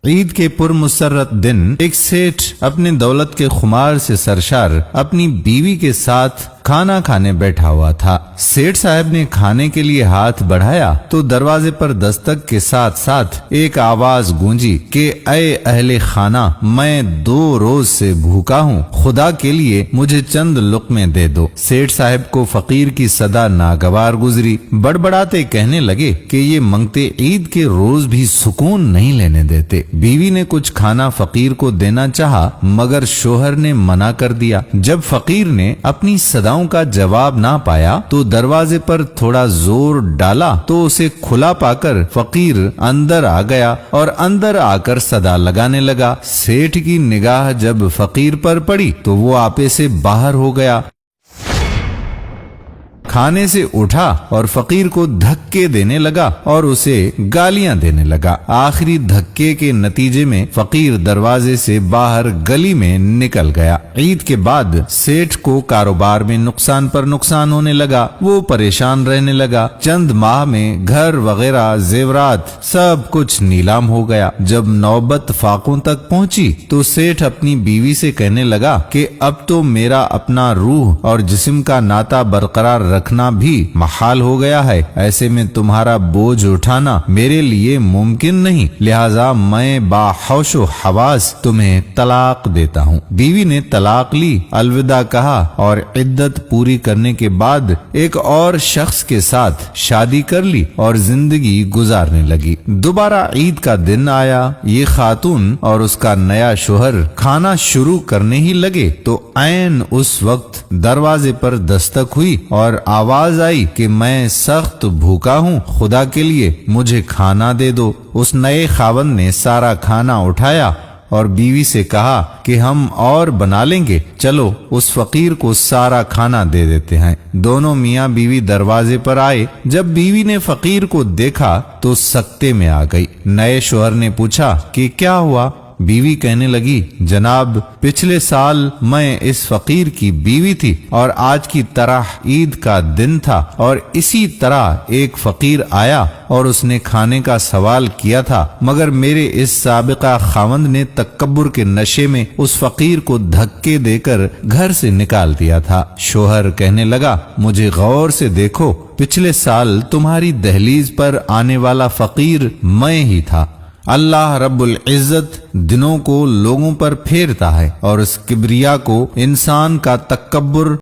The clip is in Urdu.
عید کے پرمسرت دن ایک سیٹھ اپنے دولت کے خمار سے سرشار اپنی بیوی کے ساتھ کھانا کھانے بیٹھا ہوا تھا۔ سیٹھ صاحب نے کھانے کے لیے ہاتھ بڑھایا تو دروازے پر دستک کے ساتھ ساتھ ایک آواز گونجی کہ اے اہل خانہ، میں 2 روز سے بھوکا ہوں، خدا کے لیے مجھے چند لقمے دے دو۔ سیٹھ صاحب کو فقیر کی صدا ناگوار گزری، بڑبڑاتے کہنے لگے کہ یہ منگتے عید کے روز بھی سکون نہیں لینے دیتے۔ بیوی نے کچھ کھانا فقیر کو دینا چاہا مگر شوہر نے منع کر دیا۔ جب فقیر نے اپنی صدا کا جواب نہ پایا تو دروازے پر تھوڑا زور ڈالا تو اسے کھلا پا کر فقیر اندر آ گیا اور اندر آ کر صدا لگانے لگا۔ سیٹھ کی نگاہ جب فقیر پر پڑی تو وہ آپے سے باہر ہو گیا، کھانے سے اٹھا اور فقیر کو دھکے دینے لگا اور اسے گالیاں دینے لگا۔ آخری دھکے کے نتیجے میں فقیر دروازے سے باہر گلی میں نکل گیا۔ عید کے بعد سیٹھ کو کاروبار میں نقصان پر نقصان ہونے لگا، وہ پریشان رہنے لگا۔ چند ماہ میں گھر وغیرہ زیورات سب کچھ نیلام ہو گیا۔ جب نوبت فاقوں تک پہنچی تو سیٹھ اپنی بیوی سے کہنے لگا کہ اب تو میرا اپنا روح اور جسم کا ناطہ برقرار رکھنا بھی محال ہو گیا ہے، ایسے میں تمہارا بوجھ اٹھانا میرے لیے ممکن نہیں، لہذا میں باحوش و حواس تمہیں طلاق دیتا ہوں۔ بیوی نے طلاق لی، الوداع کہا اور عدت پوری کرنے کے بعد ایک اور شخص کے ساتھ شادی کر لی اور زندگی گزارنے لگی۔ دوبارہ عید کا دن آیا، یہ خاتون اور اس کا نیا شوہر کھانا شروع کرنے ہی لگے تو عین اس وقت دروازے پر دستک ہوئی اور آواز آئی کہ میں سخت بھوکا ہوں، خدا کے لیے مجھے کھانا دے دو۔ اس نئے خاوند نے سارا کھانا اٹھایا اور بیوی سے کہا کہ ہم اور بنا لیں گے، چلو اس فقیر کو سارا کھانا دے دیتے ہیں۔ دونوں میاں بیوی دروازے پر آئے، جب بیوی نے فقیر کو دیکھا تو سکتے میں آ گئی۔ نئے شوہر نے پوچھا کہ کیا ہوا؟ بیوی کہنے لگی، جناب پچھلے سال میں اس فقیر کی بیوی تھی اور آج کی طرح عید کا دن تھا اور اسی طرح ایک فقیر آیا اور اس نے کھانے کا سوال کیا تھا، مگر میرے اس سابقہ خاوند نے تکبر کے نشے میں اس فقیر کو دھکے دے کر گھر سے نکال دیا تھا۔ شوہر کہنے لگا، مجھے غور سے دیکھو، پچھلے سال تمہاری دہلیز پر آنے والا فقیر میں ہی تھا۔ اللہ رب العزت دنوں کو لوگوں پر پھیرتا ہے اور اس کبریا کو انسان کا تکبر